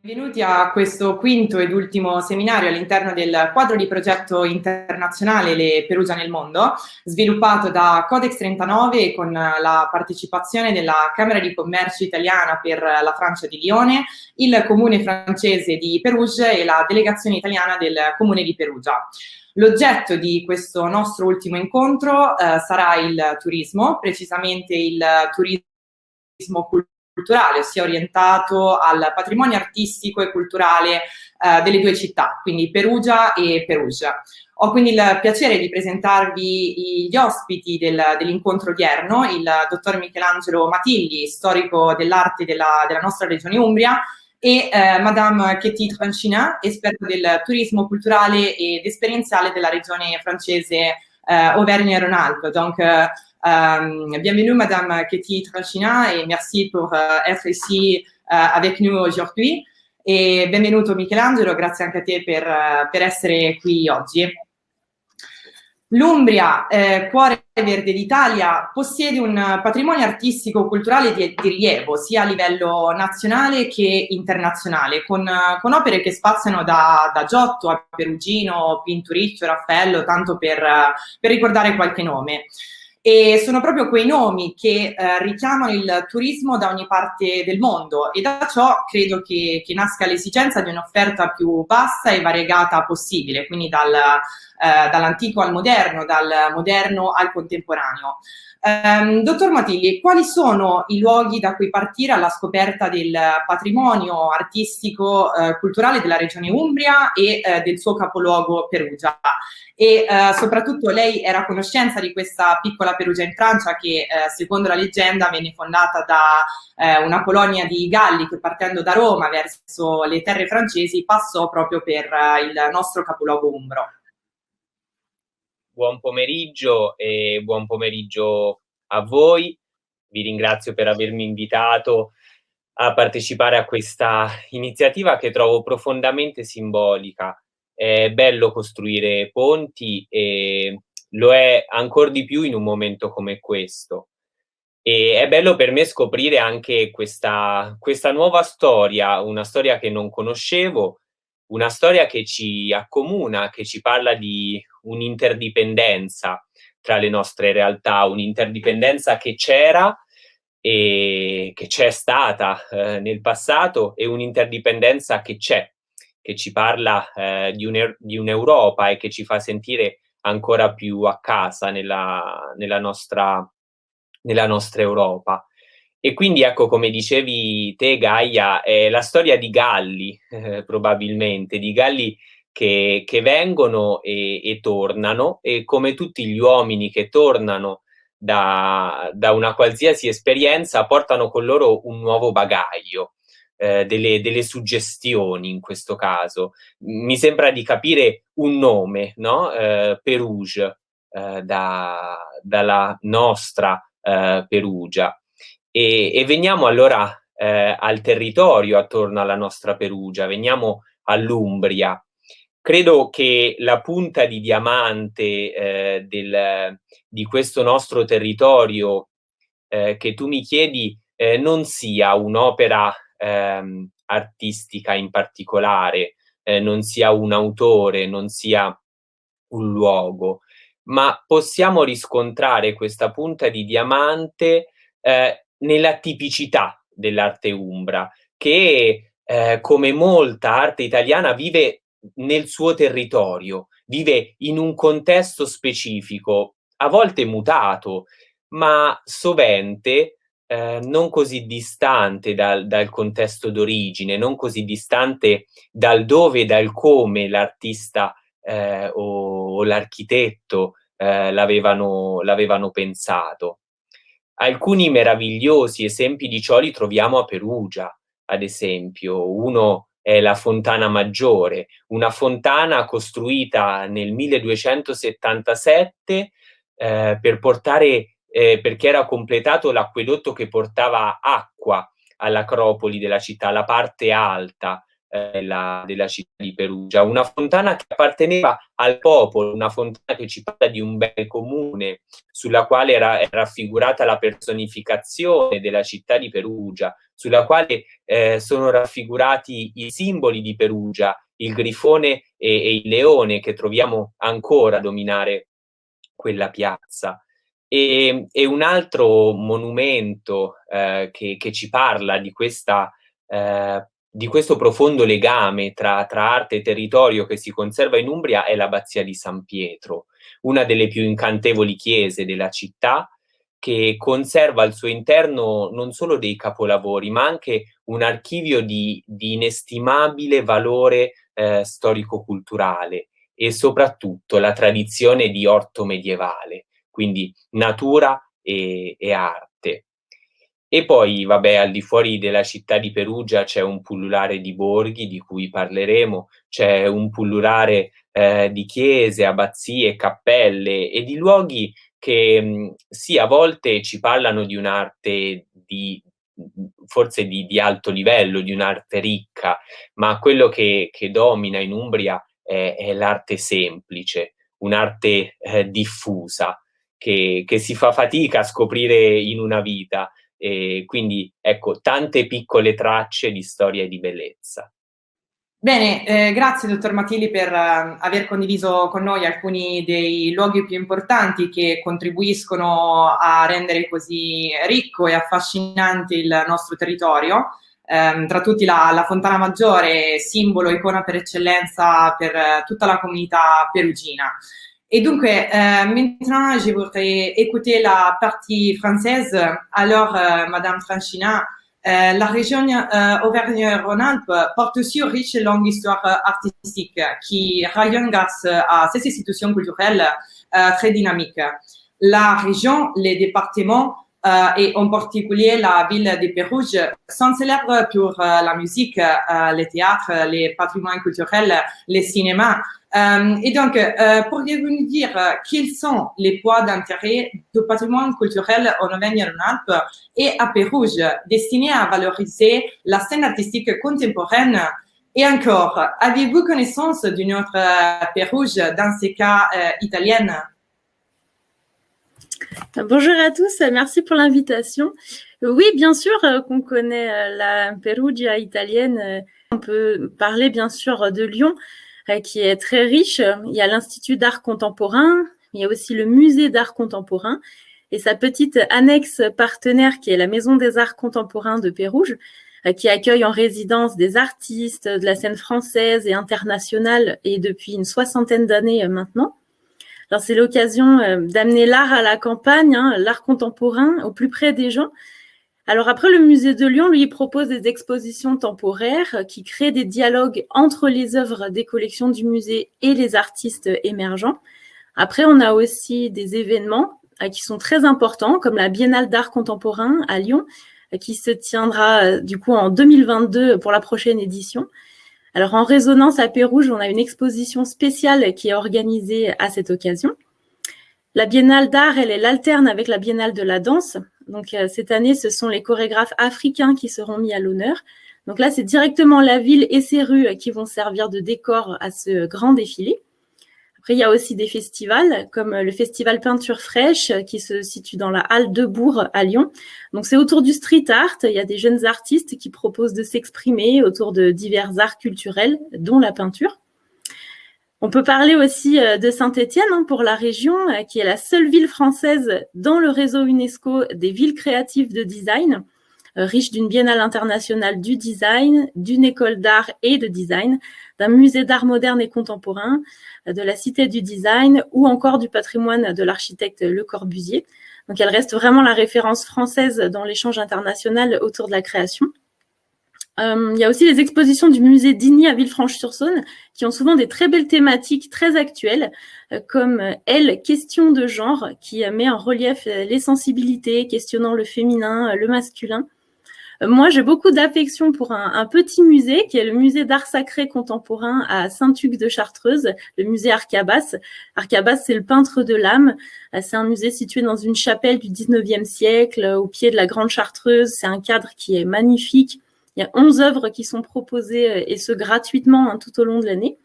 Benvenuti a questo quinto ed ultimo seminario all'interno del quadro di progetto internazionale Le Perugia nel mondo, sviluppato da Codex 39 con la partecipazione della Camera di Commercio italiana per la Francia di Lione, il Comune francese di Perugia e la delegazione italiana del Comune di Perugia. L'oggetto di questo nostro ultimo incontro sarà il turismo, precisamente il turismo culturale, ossia orientato al patrimonio artistico e culturale delle due città, quindi Perugia e Perugia. Ho quindi il piacere di presentarvi gli ospiti dell'incontro odierno, il dottor Michelangelo Matilli, storico dell'arte della nostra regione Umbria, e Madame Ketty Tranchina, esperta del turismo culturale ed esperienziale della regione francese Auvergne-Rhône-Alpes. Donc, bienvenue Madame Ketty Tranchina et merci pour être ici avec nous aujourd'hui. E benvenuto Michelangelo, grazie anche a te per essere qui oggi. L'Umbria, cuore verde d'Italia, possiede un patrimonio artistico-culturale di rilievo, sia a livello nazionale che internazionale, con opere che spaziano da Giotto a Perugino, Pinturicchio, Raffaello, tanto per ricordare qualche nome. E sono proprio quei nomi che richiamano il turismo da ogni parte del mondo, e da ciò credo che nasca l'esigenza di un'offerta più vasta e variegata possibile, quindi dall'antico al moderno, dal moderno al contemporaneo. Dottor Matilli, quali sono i luoghi da cui partire alla scoperta del patrimonio artistico culturale della regione Umbria e del suo capoluogo Perugia? E soprattutto lei era a conoscenza di questa piccola Perugia in Francia che secondo la leggenda venne fondata da una colonia di Galli che, partendo da Roma verso le terre francesi, passò proprio per il nostro capoluogo umbro. Buon pomeriggio e buon pomeriggio a voi. Vi ringrazio per avermi invitato a partecipare a questa iniziativa che trovo profondamente simbolica. È bello costruire ponti e lo è ancor di più in un momento come questo. E è bello per me scoprire anche questa nuova storia, una storia che non conoscevo, una storia che ci accomuna, che ci parla di un'interdipendenza tra le nostre realtà, un'interdipendenza che c'era e che c'è stata nel passato, e un'interdipendenza che c'è, che ci parla di un'Europa e che ci fa sentire ancora più a casa nella nostra Europa. E quindi ecco, come dicevi te Gaia, è la storia di Galli, probabilmente, di Galli che vengono e tornano, e come tutti gli uomini che tornano da una qualsiasi esperienza portano con loro un nuovo bagaglio, delle suggestioni in questo caso. Mi sembra di capire un nome, no? Perugia, dalla nostra Perugia. E veniamo allora al territorio attorno alla nostra Perugia, veniamo all'Umbria. Credo che la punta di diamante di questo nostro territorio che tu mi chiedi non sia un'opera artistica in particolare, non sia un autore, non sia un luogo, ma possiamo riscontrare questa punta di diamante nella tipicità dell'arte umbra, che come molta arte italiana vive nel suo territorio, vive in un contesto specifico, a volte mutato, ma sovente non così distante dal contesto d'origine, non così distante dal dove e dal come l'artista o l'architetto l'avevano pensato. Alcuni meravigliosi esempi di ciò li troviamo a Perugia, ad esempio. Uno è la Fontana Maggiore, una fontana costruita nel 1277 per portare, perché era completato l'acquedotto che portava acqua all'acropoli della città, la parte alta della città di Perugia, una fontana che apparteneva al popolo, una fontana che ci parla di un bene comune, sulla quale era raffigurata la personificazione della città di Perugia, sulla quale sono raffigurati i simboli di Perugia, il grifone e il leone che troviamo ancora a dominare quella piazza. E un altro monumento che ci parla di questo profondo legame tra arte e territorio che si conserva in Umbria è l'Abbazia di San Pietro, una delle più incantevoli chiese della città, che conserva al suo interno non solo dei capolavori, ma anche un archivio di inestimabile valore storico-culturale e soprattutto la tradizione di orto medievale, quindi natura e arte. E poi, vabbè, al di fuori della città di Perugia c'è un pullulare di borghi di cui parleremo, c'è un pullulare di chiese, abbazie, cappelle e di luoghi che sì, a volte ci parlano di un'arte forse di alto livello, di un'arte ricca, ma quello che domina in Umbria è l'arte semplice, un'arte diffusa, che si fa fatica a scoprire in una vita. E quindi ecco, tante piccole tracce di storia e di bellezza. Bene, grazie dottor Matilli per aver condiviso con noi alcuni dei luoghi più importanti che contribuiscono a rendere così ricco e affascinante il nostro territorio. Tra tutti la Fontana Maggiore, simbolo, icona per eccellenza per tutta la comunità perugina. Et donc, maintenant, je voudrais écouter la partie française. Alors, Madame Franchina, la région Auvergne-Rhône-Alpes porte aussi une riche et longue histoire artistique qui rayonne grâce à ces institutions culturelles très dynamiques. La région, les départements et en particulier la ville de Pérouges sont célèbres pour la musique, les théâtres, les patrimoines culturels, les cinémas. Et donc, pourriez-vous nous dire quels sont les poids d'intérêt du patrimoine culturel en Auvergne-Rhône-Alpes et à Pérouges destinés à valoriser la scène artistique contemporaine? Et encore, avez-vous connaissance d'une autre Pérouges, dans ces cas italienne? Bonjour à tous, merci pour l'invitation. Oui, bien sûr qu'on connaît la Perugia italienne. On peut parler bien sûr de Lyon, qui est très riche. Il y a l'Institut d'art contemporain, il y a aussi le Musée d'art contemporain et sa petite annexe partenaire qui est la Maison des arts contemporains de Pérouges, qui accueille en résidence des artistes de la scène française et internationale et depuis une 60aine d'années maintenant. Alors, c'est l'occasion d'amener l'art à la campagne, l'art contemporain au plus près des gens. Alors après, le musée de Lyon, lui, propose des expositions temporaires qui créent des dialogues entre les œuvres des collections du musée et les artistes émergents. Après, on a aussi des événements qui sont très importants, comme la Biennale d'art contemporain à Lyon, qui se tiendra du coup en 2022 pour la prochaine édition. Alors, en résonance à Pérouges, on a une exposition spéciale qui est organisée à cette occasion. La Biennale d'art, elle alterne avec la Biennale de la danse. Donc, cette année, ce sont les chorégraphes africains qui seront mis à l'honneur. Donc là, c'est directement la ville et ses rues qui vont servir de décor à ce grand défilé. Après, il y a aussi des festivals, comme le festival Peinture Fraîche, qui se situe dans la Halle de Bourg à Lyon. Donc, c'est autour du street art. Il y a des jeunes artistes qui proposent de s'exprimer autour de divers arts culturels, dont la peinture. On peut parler aussi de Saint-Étienne pour la région, qui est la seule ville française dans le réseau UNESCO des villes créatives de design, riche d'une biennale internationale du design, d'une école d'art et de design, d'un musée d'art moderne et contemporain, de la cité du design ou encore du patrimoine de l'architecte Le Corbusier. Donc, elle reste vraiment la référence française dans l'échange international autour de la création. Il y a aussi les expositions du musée d'Igny à Villefranche-sur-Saône qui ont souvent des très belles thématiques très actuelles, comme Elle, question de genre, qui met en relief les sensibilités, questionnant le féminin, le masculin. Moi, j'ai beaucoup d'affection pour un petit musée qui est le musée d'art sacré contemporain à Saint-Hugues de Chartreuse, le musée Arcabas. Arcabas, c'est le peintre de l'âme. C'est un musée situé dans une chapelle du 19e siècle, au pied de la Grande Chartreuse. C'est un cadre qui est magnifique. Il y a 11 œuvres qui sont proposées, et ce gratuitement, hein, tout au long de l'année.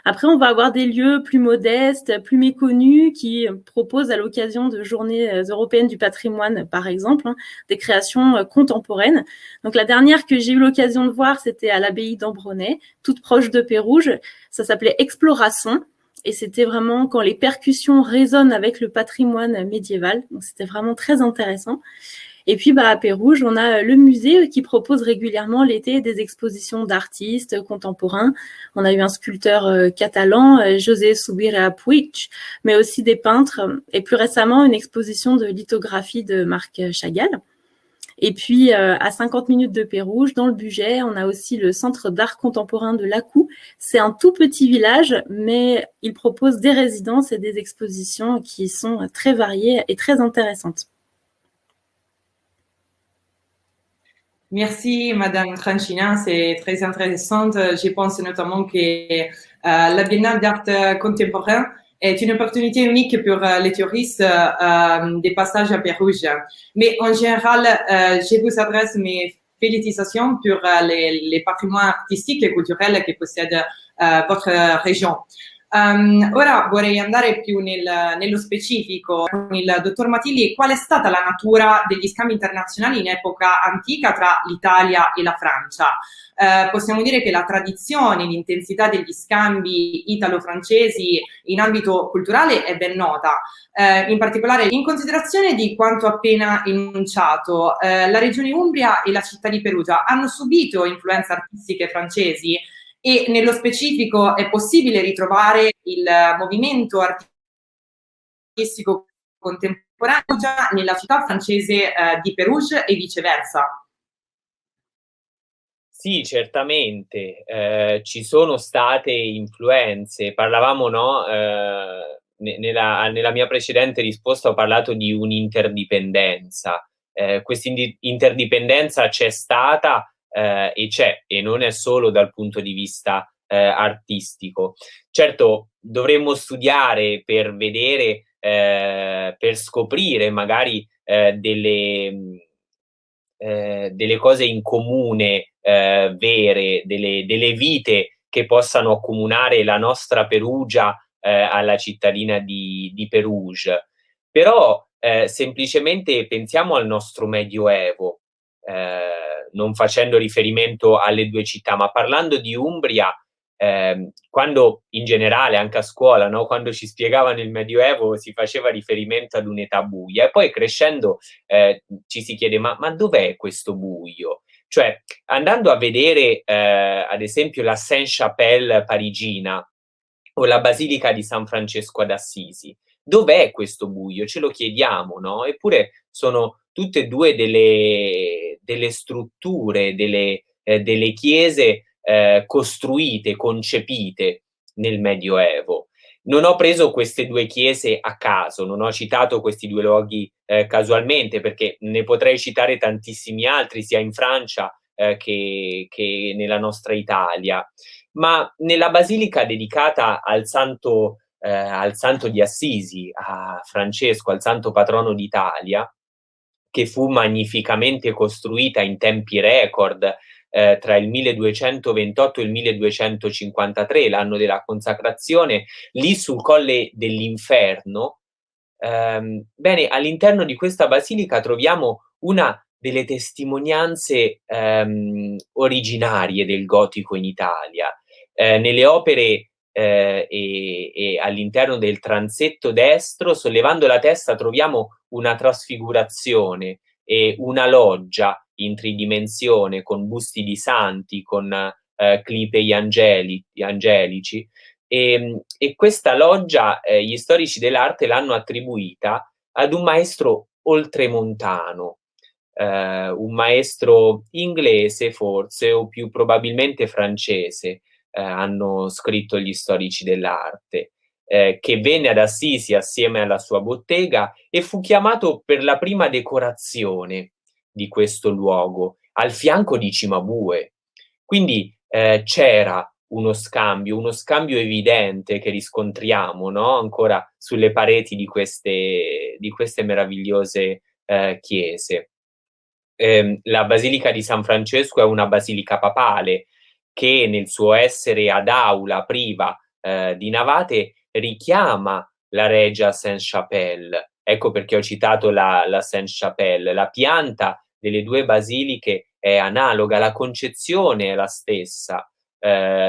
Après, on va avoir des lieux plus modestes, plus méconnus, qui proposent à l'occasion de journées européennes du patrimoine, par exemple, hein, des créations contemporaines. Donc la dernière que j'ai eu l'occasion de voir, c'était à l'abbaye d'Ambronay, toute proche de Pérouges. Ça s'appelait Exploration. Et c'était vraiment quand les percussions résonnent avec le patrimoine médiéval. Donc c'était vraiment très intéressant. Et puis, à Pérouges, on a le musée qui propose régulièrement l'été des expositions d'artistes contemporains. On a eu un sculpteur catalan, José Subirà Puig, mais aussi des peintres. Et plus récemment, une exposition de lithographie de Marc Chagall. Et puis, à 50 minutes de Pérouges, dans le Bugey, on a aussi le Centre d'art contemporain de Lacou. C'est un tout petit village, mais il propose des résidences et des expositions qui sont très variées et très intéressantes. Merci, Madame Tranchina, c'est très intéressant. Je pense notamment que la Biennale d'art contemporain est une opportunité unique pour les touristes des passages à Pérouges. Mais en général, je vous adresse mes félicitations pour les patrimoines artistiques et culturels que possède votre région. Ora vorrei andare più nello specifico con il dottor Matilli. Qual è stata la natura degli scambi internazionali in epoca antica tra l'Italia e la Francia? Possiamo dire che la tradizione, l'intensità degli scambi italo-francesi in ambito culturale è ben nota. In particolare, in considerazione di quanto appena enunciato, la regione Umbria e la città di Perugia hanno subito influenze artistiche francesi? E nello specifico è possibile ritrovare il movimento artistico contemporaneo già nella città francese di Pérouges e viceversa? Sì, certamente, ci sono state influenze. Parlavamo, no, nella mia precedente risposta ho parlato di un'interdipendenza. Questa interdipendenza c'è stata, e c'è, e non è solo dal punto di vista artistico. Certo, dovremmo studiare per vedere, per scoprire magari delle cose in comune, vere, delle vite che possano accomunare la nostra Perugia alla cittadina di Pérouges. Però semplicemente pensiamo al nostro Medioevo, non facendo riferimento alle due città, ma parlando di Umbria, quando in generale anche a scuola, no, quando ci spiegavano il Medioevo si faceva riferimento ad un'età buia, e poi crescendo ci si chiede ma dov'è questo buio? Cioè, andando a vedere ad esempio la Sainte-Chapelle parigina o la Basilica di San Francesco d'Assisi, dov'è questo buio? Ce lo chiediamo, no? Eppure sono tutte e due delle strutture, delle chiese costruite, concepite nel Medioevo. Non ho preso queste due chiese a caso, non ho citato questi due luoghi casualmente, perché ne potrei citare tantissimi altri, sia in Francia che nella nostra Italia. Ma nella basilica dedicata al santo di Assisi, a Francesco, al santo patrono d'Italia, che fu magnificamente costruita in tempi record tra il 1228 e il 1253, l'anno della consacrazione, lì sul Colle dell'Inferno. Bene, all'interno di questa basilica troviamo una delle testimonianze originarie del gotico in Italia. Nelle opere e all'interno del transetto destro, sollevando la testa, troviamo una trasfigurazione e una loggia in tridimensione con busti di santi, con clipei angelici, e questa loggia gli storici dell'arte l'hanno attribuita ad un maestro oltremontano, un maestro inglese forse, o più probabilmente francese, hanno scritto gli storici dell'arte, che venne ad Assisi assieme alla sua bottega e fu chiamato per la prima decorazione di questo luogo, al fianco di Cimabue. Quindi c'era uno scambio evidente che riscontriamo, no? Ancora sulle pareti di queste meravigliose chiese. la Basilica di San Francesco è una basilica papale che nel suo essere ad aula priva di navate richiama la Regia Sainte-Chapelle. Ecco perché ho citato la Sainte-Chapelle. La pianta delle due basiliche è analoga, la concezione è la stessa,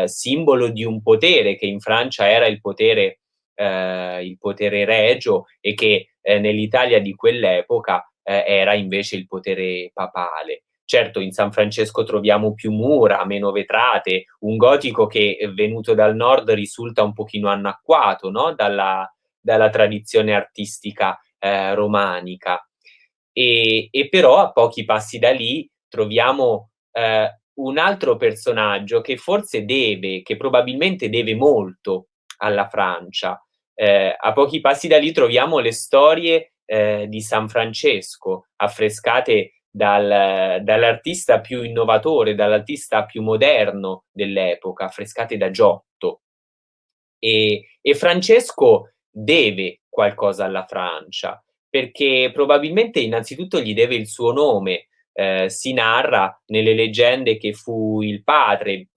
simbolo di un potere che in Francia era il potere regio e che nell'Italia di quell'epoca era invece il potere papale. Certo, in San Francesco troviamo più mura, meno vetrate, un gotico che venuto dal nord risulta un pochino anacquato, no? dalla tradizione artistica romanica. E però a pochi passi da lì troviamo un altro personaggio che probabilmente deve molto alla Francia. A pochi passi da lì troviamo le storie di San Francesco, affrescate dall'artista più innovatore, dall'artista più moderno dell'epoca, affrescate da Giotto. E Francesco deve qualcosa alla Francia, perché probabilmente innanzitutto gli deve il suo nome. Si narra nelle leggende che fu il padre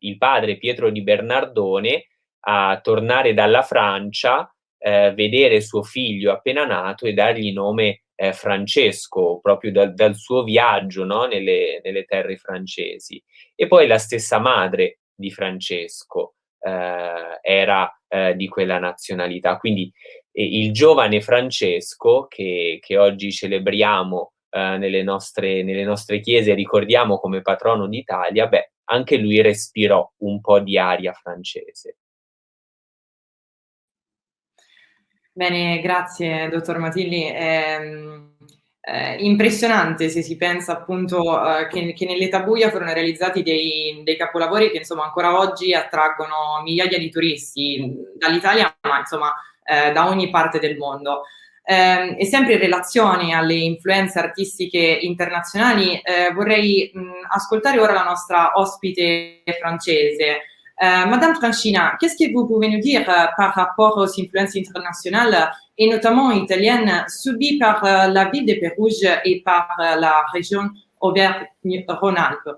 Pietro di Bernardone a tornare dalla Francia, vedere suo figlio appena nato e dargli nome Francesco, proprio dal suo viaggio, no? nelle terre francesi. E poi la stessa madre di Francesco era di quella nazionalità. Quindi il giovane Francesco che oggi celebriamo nelle nostre chiese, ricordiamo come patrono d'Italia, anche lui respirò un po' di aria francese. Bene, grazie dottor Matilli. Impressionante se si pensa appunto che nell'età buia furono realizzati dei capolavori che insomma ancora oggi attraggono migliaia di turisti dall'Italia, ma insomma da ogni parte del mondo. E sempre in relazione alle influenze artistiche internazionali, vorrei ascoltare ora la nostra ospite francese. Madame Tranchina, qu'est-ce que vous pouvez nous dire par rapport aux influences internationales et notamment italiennes subies par la ville de Pérouge et par la région Auvergne-Rhône-Alpes?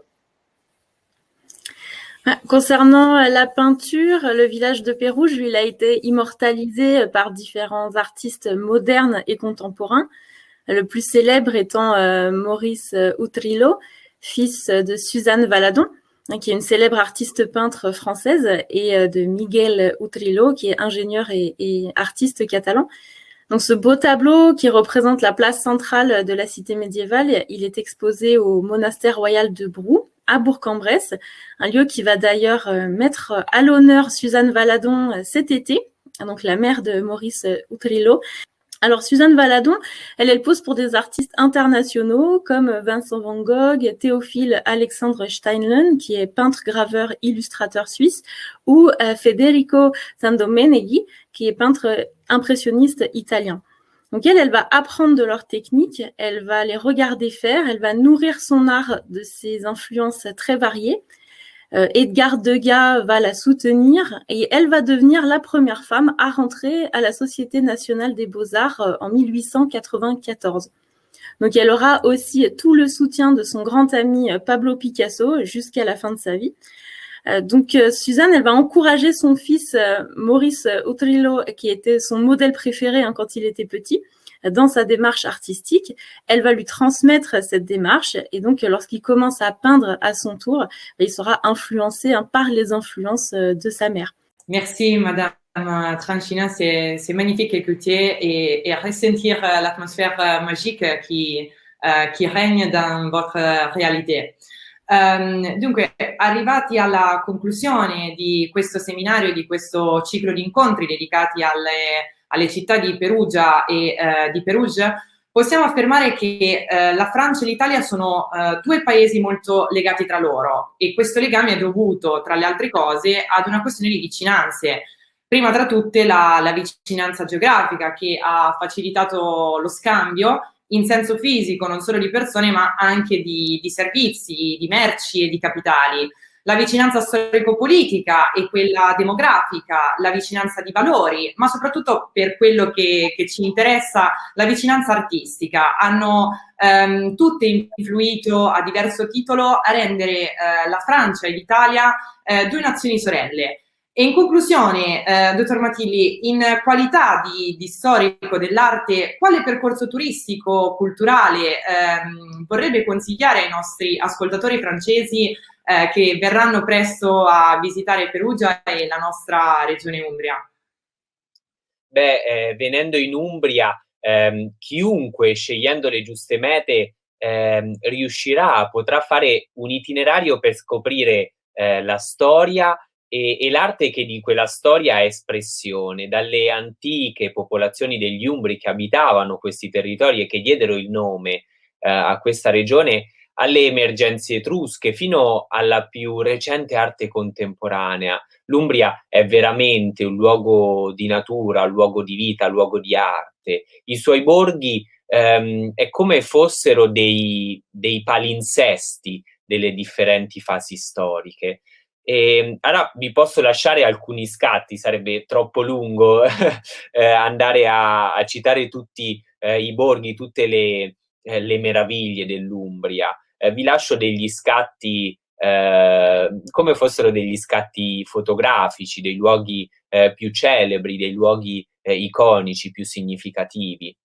Concernant la peinture, le village de Pérouge, lui, il a été immortalisé par différents artistes modernes et contemporains, le plus célèbre étant Maurice Utrillo, fils de Suzanne Valadon, qui est une célèbre artiste peintre française, et de Miguel Utrillo, qui est ingénieur et artiste catalan. Donc ce beau tableau qui représente la place centrale de la cité médiévale, il est exposé au monastère royal de Brou, à Bourg-en-Bresse, un lieu qui va d'ailleurs mettre à l'honneur Suzanne Valadon cet été, donc la mère de Maurice Utrillo. Alors Suzanne Valadon, elle pose pour des artistes internationaux comme Vincent van Gogh, Théophile Alexandre Steinlen, qui est peintre, graveur, illustrateur suisse, ou Federico Sandomeneghi, qui est peintre impressionniste italien. Donc elle va apprendre de leur technique, elle va les regarder faire, elle va nourrir son art de ses influences très variées. Edgar Degas va la soutenir et elle va devenir la première femme à rentrer à la Société nationale des beaux-arts en 1894. Donc elle aura aussi tout le soutien de son grand ami Pablo Picasso jusqu'à la fin de sa vie. Donc Suzanne, elle va encourager son fils Maurice Utrillo, qui était son modèle préféré quand il était petit, dans sa démarche artistique. Elle va lui transmettre cette démarche et donc lorsqu'il commence à peindre à son tour, il sera influencé par les influences de sa mère. Merci Madame Tranchina, c'est magnifique écouter et ressentir l'atmosphère magique qui règne dans votre réalité. Dunque, arrivati alla conclusione di questo seminario e di questo ciclo di incontri dedicati alle città di Perugia e di Pérouge, possiamo affermare che la Francia e l'Italia sono due paesi molto legati tra loro e questo legame è dovuto, tra le altre cose, ad una questione di vicinanze. Prima tra tutte la vicinanza geografica che ha facilitato lo scambio in senso fisico, non solo di persone, ma anche di servizi, di merci e di capitali. la vicinanza storico-politica e quella demografica, la vicinanza di valori, ma soprattutto per quello che ci interessa, la vicinanza artistica. Hanno tutte influito a diverso titolo a rendere la Francia e l'Italia due nazioni sorelle. E in conclusione, dottor Matilli, in qualità di storico dell'arte, quale percorso turistico, culturale vorrebbe consigliare ai nostri ascoltatori francesi che verranno presto a visitare Perugia e la nostra regione Umbria? Venendo in Umbria, chiunque scegliendo le giuste mete potrà fare un itinerario per scoprire la storia e l'arte che di quella storia è espressione, dalle antiche popolazioni degli Umbri che abitavano questi territori e che diedero il nome a questa regione, alle emergenze etrusche, fino alla più recente arte contemporanea. L'Umbria è veramente un luogo di natura, un luogo di vita, un luogo di arte. I suoi borghi è come fossero dei palinsesti delle differenti fasi storiche. Allora vi posso lasciare alcuni scatti, sarebbe troppo lungo andare a citare tutti i borghi, tutte le meraviglie dell'Umbria. Vi lascio degli scatti come fossero degli scatti fotografici, dei luoghi più celebri, dei luoghi iconici, più significativi.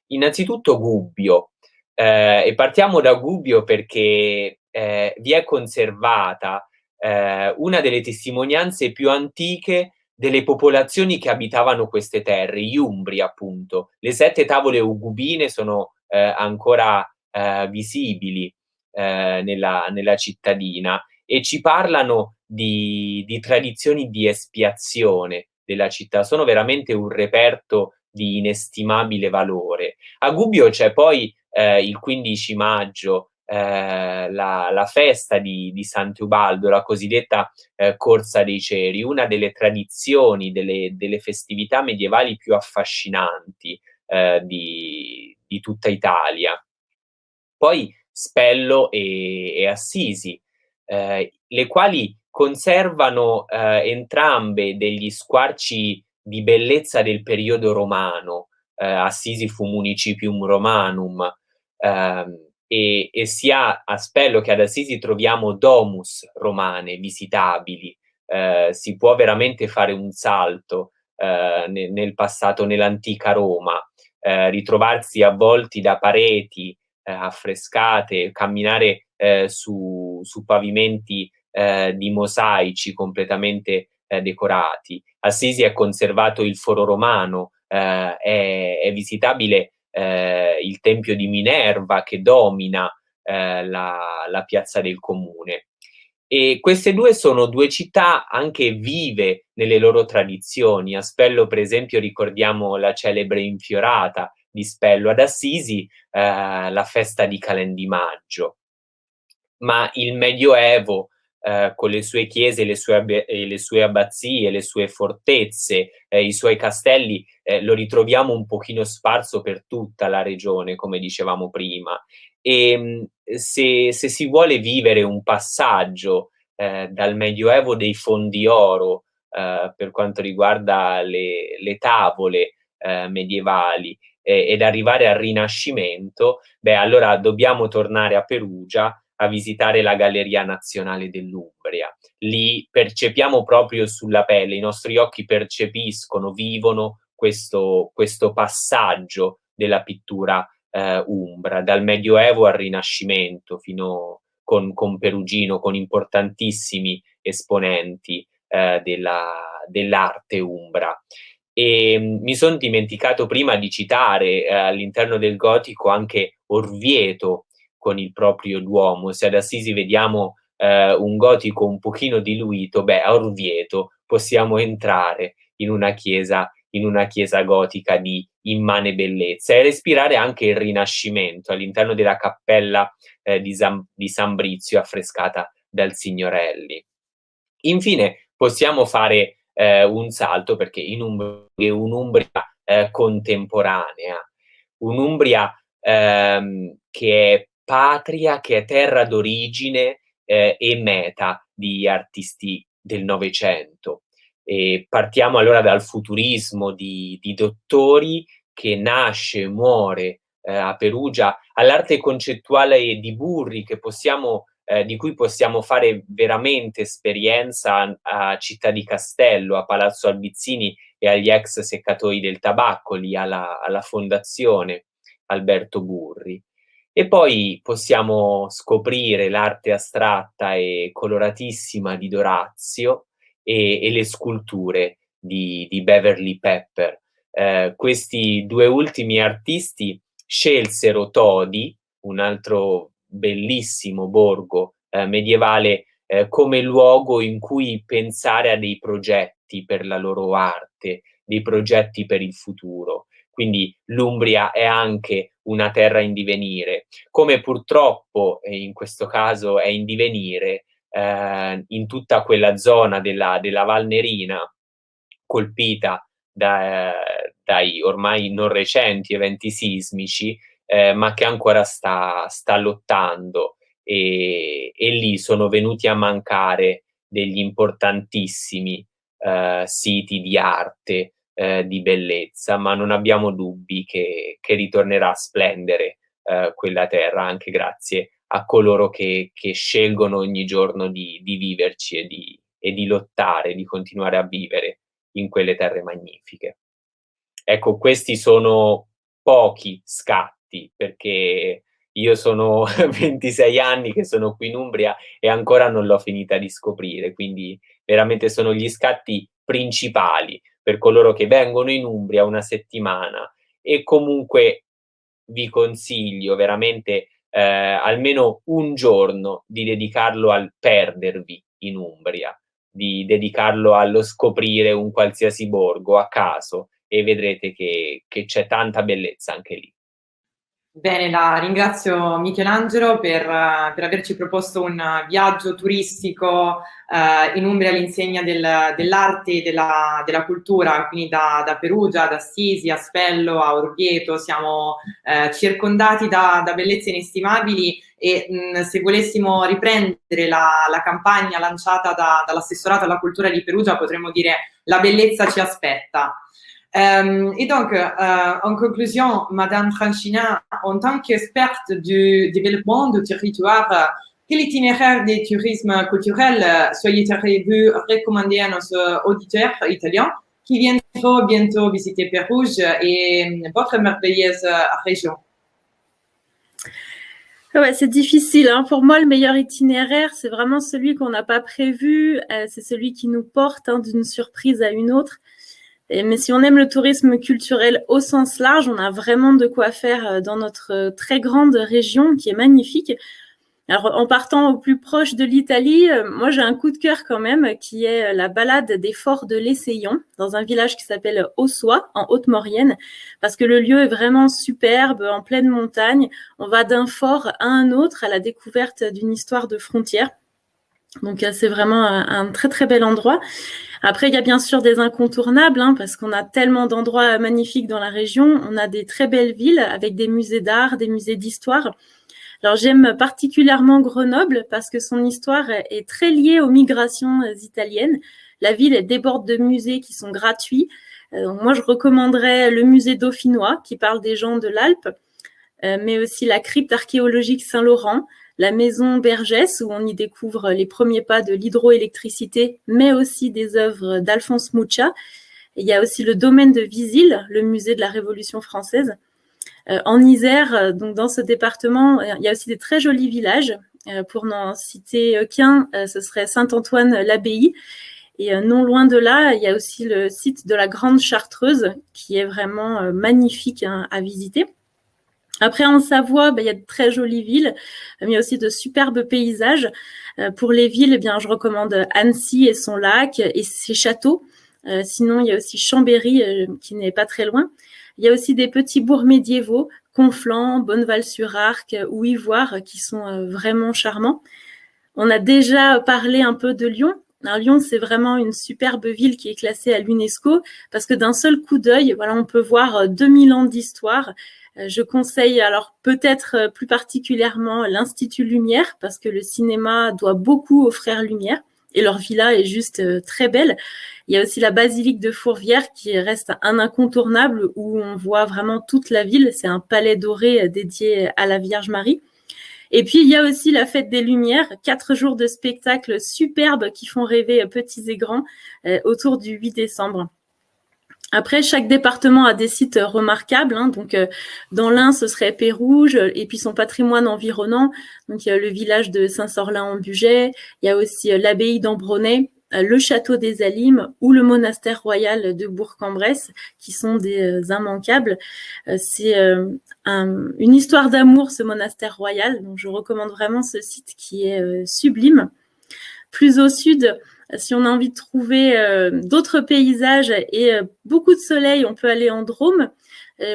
Innanzitutto Gubbio, e partiamo da Gubbio perché vi è conservata una delle testimonianze più antiche delle popolazioni che abitavano queste terre, gli Umbri appunto. Le 7 tavole ugubine sono ancora visibili nella cittadina e ci parlano di tradizioni di espiazione della città. Sono veramente un reperto di inestimabile valore. A Gubbio c'è poi il 15 maggio la festa di Sant'Ubaldo, la cosiddetta Corsa dei Ceri, una delle tradizioni, delle festività medievali più affascinanti di tutta Italia. Poi Spello e Assisi, le quali conservano entrambe degli squarci di bellezza del periodo romano. Assisi fu municipium romanum, e sia a Spello che ad Assisi troviamo domus romane visitabili. Si può veramente fare un salto nel passato, nell'antica Roma, ritrovarsi avvolti da pareti affrescate, camminare su pavimenti di mosaici completamente decorati. Assisi è conservato il foro romano, è visitabile il tempio di Minerva che domina la piazza del comune. E queste due sono due città anche vive nelle loro tradizioni. A Spello, per esempio, ricordiamo la celebre infiorata di Spello, ad Assisi la festa di Calendimaggio. Ma il Medioevo, con le sue chiese, le sue abbazie, le sue fortezze, i suoi castelli, lo ritroviamo un pochino sparso per tutta la regione, come dicevamo prima. E se si vuole vivere un passaggio dal Medioevo dei fondi oro per quanto riguarda le tavole medievali ed arrivare al Rinascimento, allora dobbiamo tornare a Perugia a visitare la Galleria Nazionale dell'Umbria. Lì percepiamo proprio sulla pelle, i nostri occhi percepiscono, vivono questo passaggio della pittura umbra, dal Medioevo al Rinascimento, fino con Perugino, con importantissimi esponenti dell'arte umbra. E mi sono dimenticato prima di citare all'interno del gotico anche Orvieto con il proprio Duomo. Se ad Assisi vediamo un gotico un pochino diluito, a Orvieto possiamo entrare in una chiesa gotica di immane bellezza e respirare anche il Rinascimento all'interno della cappella di San Brizio affrescata dal Signorelli. Infine possiamo fare un salto perché in Umbria è un'Umbria contemporanea, un'Umbria che è patria, che è terra d'origine e meta di artisti del Novecento. E partiamo allora dal futurismo di Dottori, che nasce e muore a Perugia, all'arte concettuale di Burri, di cui possiamo fare veramente esperienza a Città di Castello, a Palazzo Albizzini e agli ex seccatoi del tabacco, lì alla Fondazione Alberto Burri. E poi possiamo scoprire l'arte astratta e coloratissima di Dorazio e le sculture di Beverly Pepper. Questi due ultimi artisti scelsero Todi, un altro bellissimo borgo medievale, come luogo in cui pensare a dei progetti per la loro arte, dei progetti per il futuro. Quindi l'Umbria è anche una terra in divenire, come purtroppo in questo caso è in divenire in tutta quella zona della Val Nerina, colpita dai ormai non recenti eventi sismici, ma che ancora sta lottando, e lì sono venuti a mancare degli importantissimi siti di arte, di bellezza, ma non abbiamo dubbi che ritornerà a splendere quella terra, anche grazie a coloro che scelgono ogni giorno di viverci e di lottare, di continuare a vivere in quelle terre magnifiche. Ecco, questi sono pochi scatti, perché io sono 26 anni che sono qui in Umbria e ancora non l'ho finita di scoprire, quindi veramente sono gli scatti principali per coloro che vengono in Umbria una settimana, e comunque vi consiglio veramente almeno un giorno di dedicarlo al perdervi in Umbria, di dedicarlo allo scoprire un qualsiasi borgo a caso, e vedrete che c'è tanta bellezza anche lì. Bene, la ringrazio Michelangelo per averci proposto un viaggio turistico in Umbria all'insegna dell'arte e della cultura, quindi da Perugia, ad Assisi, a Spello, a Orvieto. Siamo circondati da bellezze inestimabili, e se volessimo riprendere la campagna lanciata dall'assessorato alla cultura di Perugia, potremmo dire: la bellezza ci aspetta. Et donc, en conclusion, Madame Franchina, en tant qu'experte du développement du territoire, quel itinéraire de tourisme culturel soyez-vous recommandé à nos auditeurs italiens qui viendront bientôt visiter Pérouge et votre merveilleuse région? Ouais, c'est difficile, hein. Pour moi, le meilleur itinéraire, c'est vraiment celui qu'on n'a pas prévu, c'est celui qui nous porte d'une surprise à une autre. Mais si on aime le tourisme culturel au sens large, on a vraiment de quoi faire dans notre très grande région qui est magnifique. Alors, en partant au plus proche de l'Italie, moi j'ai un coup de cœur quand même, qui est la balade des forts de l'Essaillon, dans un village qui s'appelle Ossois, en Haute-Maurienne, parce que le lieu est vraiment superbe, en pleine montagne. On va d'un fort à un autre à la découverte d'une histoire de frontière. Donc c'est vraiment un très très bel endroit. Après, il y a bien sûr des incontournables, parce qu'on a tellement d'endroits magnifiques dans la région. On a des très belles villes avec des musées d'art, des musées d'histoire. Alors j'aime particulièrement Grenoble parce que son histoire est très liée aux migrations italiennes. La ville déborde de musées qui sont gratuits. Moi, je recommanderais le musée dauphinois qui parle des gens de l'Alpe, mais aussi la crypte archéologique Saint-Laurent, la maison Bergès, où on y découvre les premiers pas de l'hydroélectricité, mais aussi des œuvres d'Alphonse Mucha. Et il y a aussi le domaine de Visil, le musée de la Révolution française. En Isère, donc dans ce département, il y a aussi des très jolis villages. Pour n'en citer qu'un, ce serait Saint-Antoine-l'Abbaye. Et non loin de là, il y a aussi le site de la Grande Chartreuse, qui est vraiment magnifique à visiter. Après, en Savoie, il y a de très jolies villes, mais il y a aussi de superbes paysages. Pour les villes, je recommande Annecy et son lac et ses châteaux. Sinon, il y a aussi Chambéry, qui n'est pas très loin. Il y a aussi des petits bourgs médiévaux, Conflans, Bonneval-sur-Arc ou Ivoire, qui sont vraiment charmants. On a déjà parlé un peu de Lyon. Alors, Lyon, c'est vraiment une superbe ville qui est classée à l'UNESCO parce que d'un seul coup d'œil, on peut voir 2000 ans d'histoire. Je conseille alors peut-être plus particulièrement l'Institut Lumière parce que le cinéma doit beaucoup aux frères Lumière. et leur villa est juste très belle. Il y a aussi la basilique de Fourvière qui reste un incontournable où on voit vraiment toute la ville. C'est un palais doré dédié à la Vierge Marie. Et puis, il y a aussi la Fête des Lumières, 4 jours de spectacles superbes qui font rêver petits et grands autour du 8 décembre. Après, chaque département a des sites remarquables. Donc, dans l'Ain, ce serait Pérouges, et puis son patrimoine environnant. Donc, il y a le village de Saint-Sorlin-en-Bugey. Il y a aussi l'abbaye d'Ambronay, le château des Alimes ou le monastère royal de Bourg-en-Bresse, qui sont des immanquables. C'est une histoire d'amour, ce monastère royal. Donc, je recommande vraiment ce site qui est sublime. Plus au sud, si on a envie de trouver d'autres paysages et beaucoup de soleil, on peut aller en Drôme.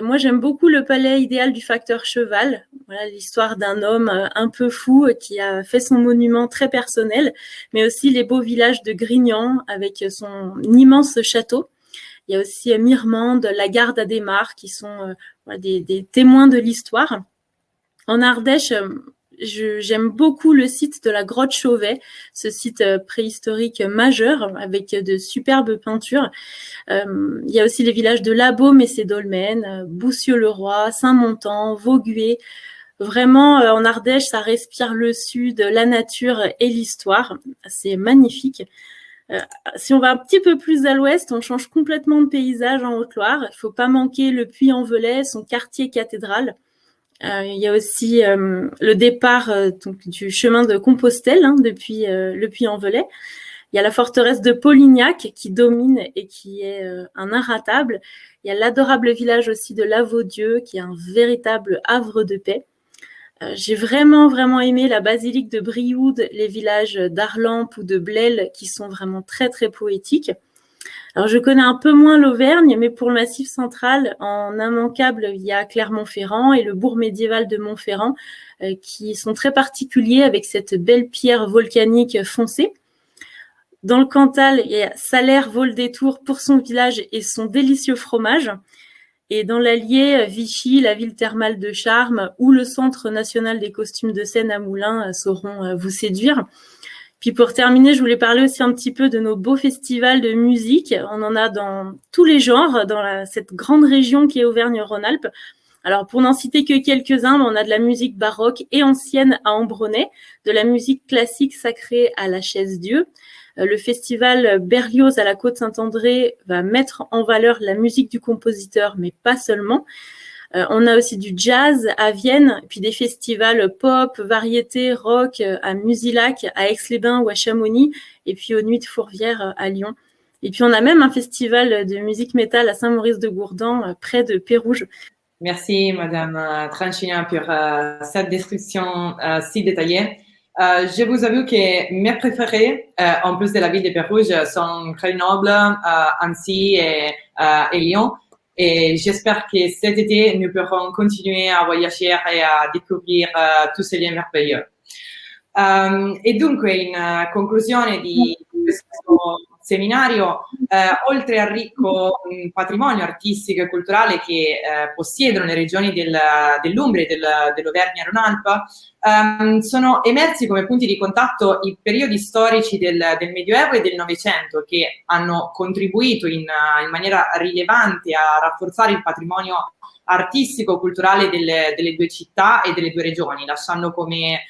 Moi, j'aime beaucoup le palais idéal du facteur Cheval. Voilà l'histoire d'un homme un peu fou qui a fait son monument très personnel, mais aussi les beaux villages de Grignan avec son immense château. Il y a aussi Mirmande, la Garde à Desmar qui sont des témoins de l'histoire. En Ardèche, j'aime beaucoup le site de la grotte Chauvet, ce site préhistorique majeur avec de superbes peintures. Il y a aussi les villages de Labaume et ses dolmens, Boussieu-le-Roi, Saint-Montan, Vaugué. Vraiment, en Ardèche, ça respire le sud, la nature et l'histoire. C'est magnifique. Si on va un petit peu plus à l'ouest, on change complètement de paysage en Haute-Loire. Il ne faut pas manquer le Puy-en-Velay, son quartier cathédrale. Il y a aussi le départ du chemin de Compostelle depuis le Puy-en-Velay. Il y a la forteresse de Polignac qui domine et qui est un inratable. Il y a l'adorable village aussi de Lavaudieu qui est un véritable havre de paix. J'ai vraiment aimé la basilique de Brioude, les villages d'Arlampe ou de Blel qui sont vraiment très poétiques. Alors, je connais un peu moins l'Auvergne, mais pour le Massif central, en immanquable, il y a Clermont-Ferrand et le bourg médiéval de Montferrand, qui sont très particuliers avec cette belle pierre volcanique foncée. Dans le Cantal, il y a Salers-Vaux-le-Détour pour son village et son délicieux fromage. Et dans l'Allier, Vichy, la ville thermale de Charmes ou le Centre national des costumes de scène à Moulins sauront vous séduire. Puis pour terminer, je voulais parler aussi un petit peu de nos beaux festivals de musique. On en a dans tous les genres, dans cette grande région qui est Auvergne-Rhône-Alpes. Alors pour n'en citer que quelques-uns, on a de la musique baroque et ancienne à Ambronay, de la musique classique sacrée à la Chaise-Dieu. Le festival Berlioz à la Côte-Saint-André va mettre en valeur la musique du compositeur, mais pas seulement. On a aussi du jazz à Vienne, puis des festivals pop, variété, rock à Musilac, à Aix-les-Bains ou à Chamonix, et puis aux Nuits de Fourvière à Lyon. Et puis on a même un festival de musique métal à Saint-Maurice-de-Gourdan, près de Pérouges. Merci, Madame Tranchina, pour cette description si détaillée. Je vous avoue que mes préférés, en plus de la ville de Pérouges, sont Grenoble, Annecy et Lyon. Et j'espère que cet été, nous pourrons continuer à voyager et à découvrir tous ces lieux merveilleux. E dunque, in conclusione di questo seminario, oltre al ricco patrimonio artistico e culturale che possiedono le regioni dell'Umbria e dell'Auvergne-Rhône-Alpes, sono emersi come punti di contatto i periodi storici del Medioevo e del Novecento che hanno contribuito in maniera rilevante a rafforzare il patrimonio artistico-culturale delle due città e delle due regioni, lasciando come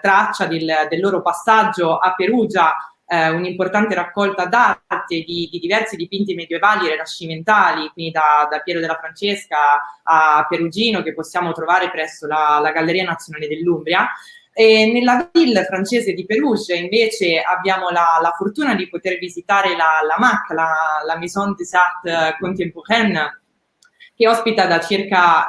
traccia del loro passaggio a Perugia un'importante raccolta d'arte di diversi dipinti medievali e rinascimentali, quindi da Piero della Francesca a Perugino, che possiamo trovare presso la Galleria Nazionale dell'Umbria. E nella ville francese di Perugia invece abbiamo la fortuna di poter visitare la MAC, la Maison des Arts Contemporaines, che ospita da circa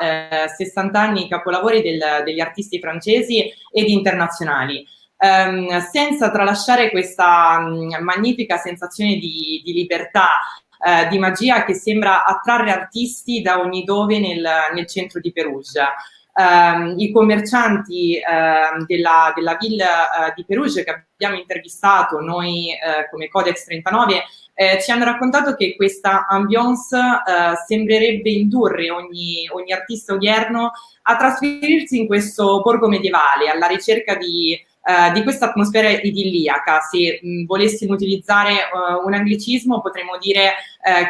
60 anni i capolavori degli artisti francesi ed internazionali. Senza tralasciare questa magnifica sensazione di libertà, di magia che sembra attrarre artisti da ogni dove nel centro di Perugia. I commercianti della villa di Perugia che abbiamo intervistato noi come Codex 39 ci hanno raccontato che questa ambiance sembrerebbe indurre ogni artista odierno a trasferirsi in questo borgo medievale alla ricerca di di questa atmosfera idilliaca. Se volessimo utilizzare un anglicismo, potremmo dire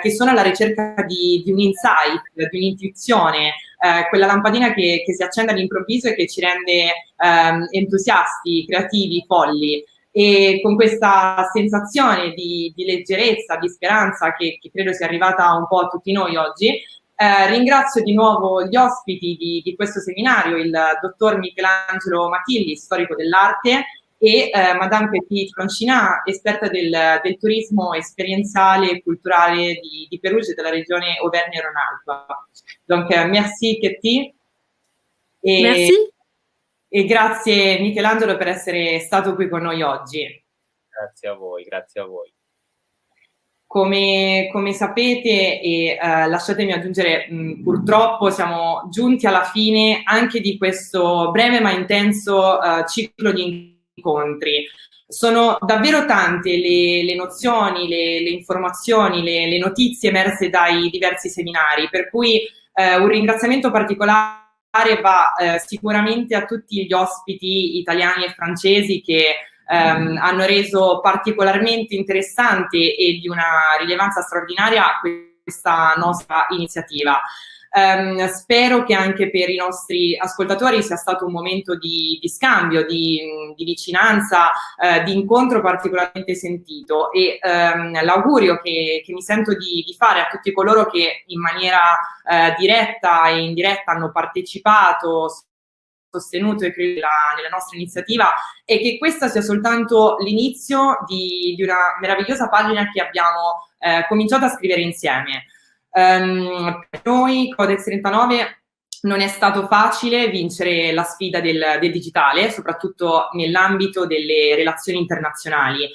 che sono alla ricerca di un insight, di un'intuizione, quella lampadina che si accende all'improvviso e che ci rende entusiasti, creativi, folli. E con questa sensazione di leggerezza, di speranza che credo sia arrivata un po' a tutti noi oggi, ringrazio di nuovo gli ospiti di questo seminario, il dottor Michelangelo Matilli, storico dell'arte, e Madame Petit Francinat, esperta del turismo esperienziale e culturale di Perugia e della regione Auvergne-Rhône-Alpes. Donc, merci Ketty. Merci. E grazie Michelangelo per essere stato qui con noi oggi. Grazie a voi, grazie a voi. Come sapete, e lasciatemi aggiungere, purtroppo siamo giunti alla fine anche di questo breve ma intenso ciclo di incontri. Sono davvero tante le nozioni, le informazioni, le notizie emerse dai diversi seminari, per cui un ringraziamento particolare va sicuramente a tutti gli ospiti italiani e francesi che hanno reso particolarmente interessante e di una rilevanza straordinaria questa nostra iniziativa. Spero che anche per i nostri ascoltatori sia stato un momento di scambio, di vicinanza, di incontro particolarmente sentito, e l'augurio che mi sento di fare a tutti coloro che in maniera diretta e indiretta hanno partecipato, sostenuto e creduto nella nostra iniziativa, e che questa sia soltanto l'inizio di una meravigliosa pagina che abbiamo cominciato a scrivere insieme. Per noi Codex 39 non è stato facile vincere la sfida del digitale, soprattutto nell'ambito delle relazioni internazionali,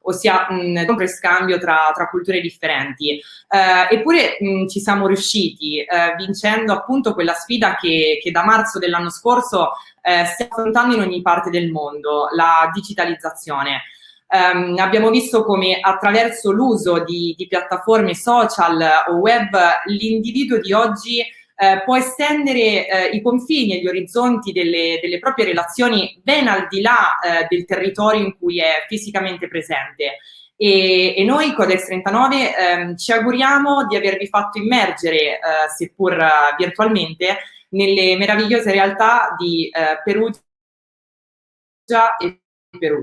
ossia compro e scambio tra culture differenti. Eppure ci siamo riusciti, vincendo appunto quella sfida che da marzo dell'anno scorso stiamo affrontando in ogni parte del mondo, la digitalizzazione. Abbiamo visto come attraverso l'uso di piattaforme social o web l'individuo di oggi può estendere i confini e gli orizzonti delle proprie relazioni ben al di là del territorio in cui è fisicamente presente. E noi, Codex 39, ci auguriamo di avervi fatto immergere, seppur virtualmente, nelle meravigliose realtà di Perugia e Perù.